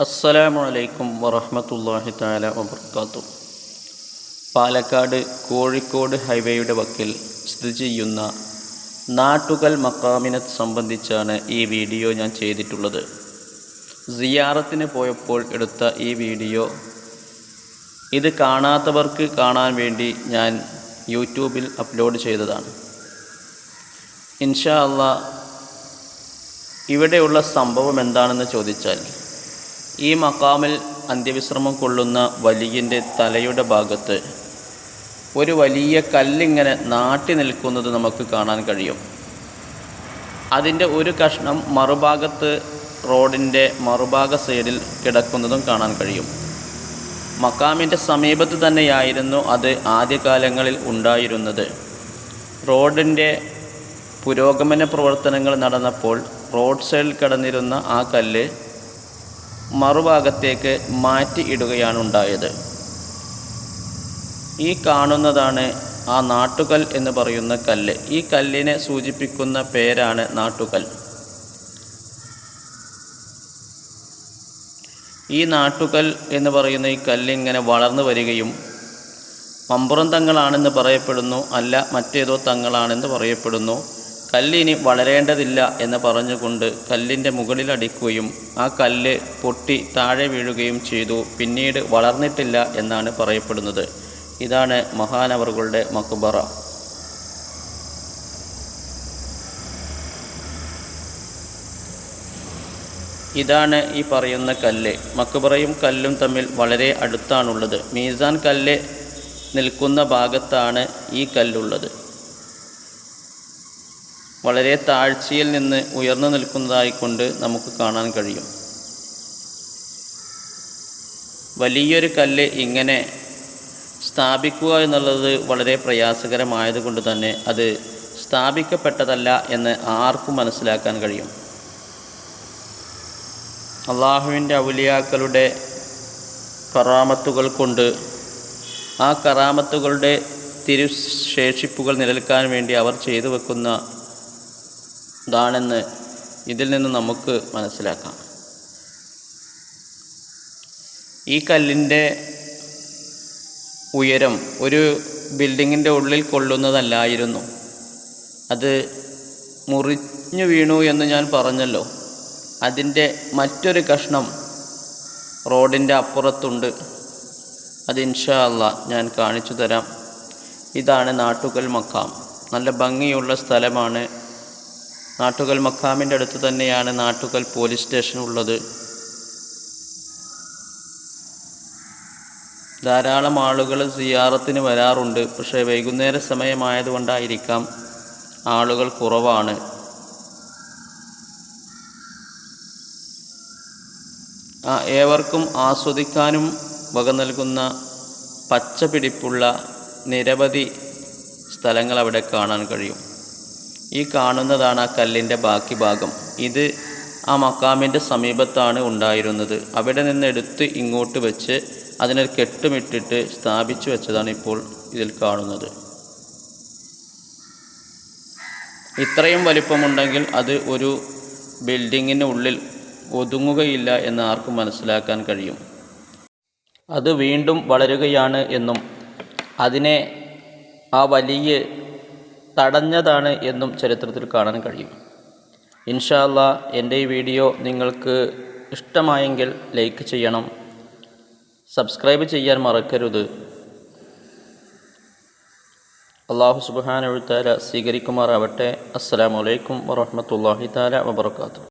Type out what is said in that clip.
അസ്സലാമു അലൈക്കും വറഹ്മത്തുള്ളാഹി തആല വബറകാതുഹു. പാലക്കാട് കോഴിക്കോട് ഹൈവേയുടെ വക്കിൽ സ്ഥിതി ചെയ്യുന്ന നാട്ടുകൽ മഖാമിനെ സംബന്ധിച്ചാണ് ഈ വീഡിയോ ഞാൻ ചെയ്തിട്ടുള്ളത്. സിയാറത്തിന് പോയപ്പോൾ എടുത്ത ഈ വീഡിയോ ഇത് കാണാത്തവർക്ക് കാണാൻ വേണ്ടി ഞാൻ യൂട്യൂബിൽ അപ്ലോഡ് ചെയ്തതാണ്. ഇൻഷാ അല്ലാഹ് ഇവിടെയുള്ള സംഭവം എന്താണെന്ന് ചോദിച്ചാൽ, ഈ മഖാമിൽ അന്ത്യവിശ്രമം കൊള്ളുന്ന വലിയൻ്റെ തലയുടെ ഭാഗത്ത് ഒരു വലിയ കല്ലിങ്ങനെ നാട്ടി നിൽക്കുന്നത് നമുക്ക് കാണാൻ കഴിയും. അതിൻ്റെ ഒരു കഷ്ണം മറുഭാഗത്ത് റോഡിൻ്റെ മറുഭാഗ സൈഡിൽ കിടക്കുന്നതും കാണാൻ കഴിയും. മഖാമിൻ്റെ സമീപത്ത് തന്നെയായിരുന്നു അത് ആദ്യകാലങ്ങളിൽ ഉണ്ടായിരുന്നത്. റോഡിൻ്റെ പുരോഗമന പ്രവർത്തനങ്ങൾ നടന്നപ്പോൾ റോഡ് സൈഡിൽ കിടന്നിരുന്ന ആ കല്ല് മറുഭാഗത്തേക്ക് മാറ്റി ഇടുകയാണ് ഉണ്ടായത്. ഈ കാണുന്നതാണ് ആ നാട്ടുകൽ എന്ന് പറയുന്ന കല്ല്. ഈ കല്ലിനെ സൂചിപ്പിക്കുന്ന പേരാണ് നാട്ടുകൽ. ഈ നാട്ടുകൽ എന്ന് പറയുന്ന ഈ കല്ലിങ്ങനെ വളർന്നു വരികയും മമ്പുറം തങ്ങളാണെന്ന് പറയപ്പെടുന്നു, അല്ല മറ്റേതോ തങ്ങളാണെന്ന് പറയപ്പെടുന്നു. കല്ലിനി വളരേണ്ടതില്ല എന്ന് പറഞ്ഞുകൊണ്ട് കല്ലിൻ്റെ മുകളിലടിക്കുകയും ആ കല്ല് പൊട്ടി താഴെ വീഴുകയും ചെയ്തു. പിന്നീട് വളർന്നിട്ടില്ല എന്നാണ് പറയപ്പെടുന്നത്. ഇതാണ് മഹാനവറുകളുടെ മക്ബറ. ഇതാണ് ഈ പറയുന്ന കല്ല്. മക്ബറയും കല്ലും തമ്മിൽ വളരെ അടുത്താണുള്ളത്. മീസാൻ കല്ല് നിൽക്കുന്ന ഭാഗത്താണ് ഈ കല്ലുള്ളത്. വളരെ താഴ്ചയിൽ നിന്ന് ഉയർന്നു നിൽക്കുന്നതായിക്കൊണ്ട് നമുക്ക് കാണാൻ കഴിയും. വലിയൊരു കല്ല് ഇങ്ങനെ സ്ഥാപിക്കുക എന്നുള്ളത് വളരെ പ്രയാസകരമായതുകൊണ്ട് തന്നെ അത് സ്ഥാപിക്കപ്പെട്ടതല്ല എന്ന് ആർക്കും മനസ്സിലാക്കാൻ കഴിയും. അള്ളാഹുവിൻ്റെ ഔലിയാക്കളുടെ കറാമത്തുകൾ കൊണ്ട് ആ കറാമത്തുകളുടെ തിരുശേഷിപ്പുകൾ നിലനിൽക്കാൻ വേണ്ടി അവർ ചെയ്തു വെക്കുന്ന ഇതാണെന്ന് ഇതിൽ നിന്ന് നമുക്ക് മനസ്സിലാക്കാം. ഈ കല്ലിൻ്റെ ഉയരം ഒരു ബിൽഡിങ്ങിൻ്റെ ഉള്ളിൽ കൊള്ളുന്നതല്ലായിരുന്നു. അത് മുറിഞ്ഞു വീണു എന്ന് ഞാൻ പറഞ്ഞല്ലോ. അതിൻ്റെ മറ്റൊരു കഷ്ണം റോഡിൻ്റെ അപ്പുറത്തുണ്ട്. അത് ഇൻഷാ അല്ലാഹ് ഞാൻ കാണിച്ചു തരാം. ഇതാണ് നാട്ടുകൽ മഖാം. നല്ല ഭംഗിയുള്ള സ്ഥലമാണ്. നാട്ടുകൽ മഖാമിൻ്റെ അടുത്ത് തന്നെയാണ് നാട്ടുകൽ പോലീസ് സ്റ്റേഷൻ ഉള്ളത്. ധാരാളം ആളുകൾ സിയാറത്തിന് വരാറുണ്ട്. പക്ഷേ വൈകുന്നേര സമയമായതുകൊണ്ടായിരിക്കാം ആളുകൾ കുറവാണ്. ഏവർക്കും ആസ്വദിക്കാനും വക നൽകുന്ന പച്ച പിടിപ്പുള്ള നിരവധി സ്ഥലങ്ങൾ അവിടെ കാണാൻ കഴിയും. ഈ കാണുന്നതാണ് ആ കല്ലിൻ്റെ ബാക്കി ഭാഗം. ഇത് ആ മഖാമിൻ്റെ സമീപത്താണ് ഉണ്ടായിരുന്നത്. അവിടെ നിന്ന് എടുത്ത് ഇങ്ങോട്ട് വെച്ച് അതിനൊരു കെട്ടുമിട്ടിട്ട് സ്ഥാപിച്ചു വെച്ചതാണ് ഇപ്പോൾ ഇതിൽ കാണുന്നത്. ഇത്രയും വലിപ്പമുണ്ടെങ്കിൽ അത് ഒരു ബിൽഡിങ്ങിന് ഉള്ളിൽ ഒതുങ്ങുകയില്ല എന്ന് ആർക്കും മനസ്സിലാക്കാൻ കഴിയും. അത് വീണ്ടും വളരുകയാണ് എന്നും അതിനെ ആ വലിയ തടഞ്ഞതാണ് എന്നും ചരിത്രത്തിൽ കാണാൻ കഴിയും. ഇൻഷാ അല്ലാഹ് എൻ്റെ ഈ വീഡിയോ നിങ്ങൾക്ക് ഇഷ്ടമായെങ്കിൽ ലൈക്ക് ചെയ്യണം, സബ്സ്ക്രൈബ് ചെയ്യാൻ മറക്കരുത്. അല്ലാഹു സുബ്ഹാനഹു വ തആല സ്വീകരിക്കുമാറാവട്ടെ. അസ്സലാമു അലൈക്കും വറഹ്മത്തുള്ളാഹി തആല വബറകാതുഹു.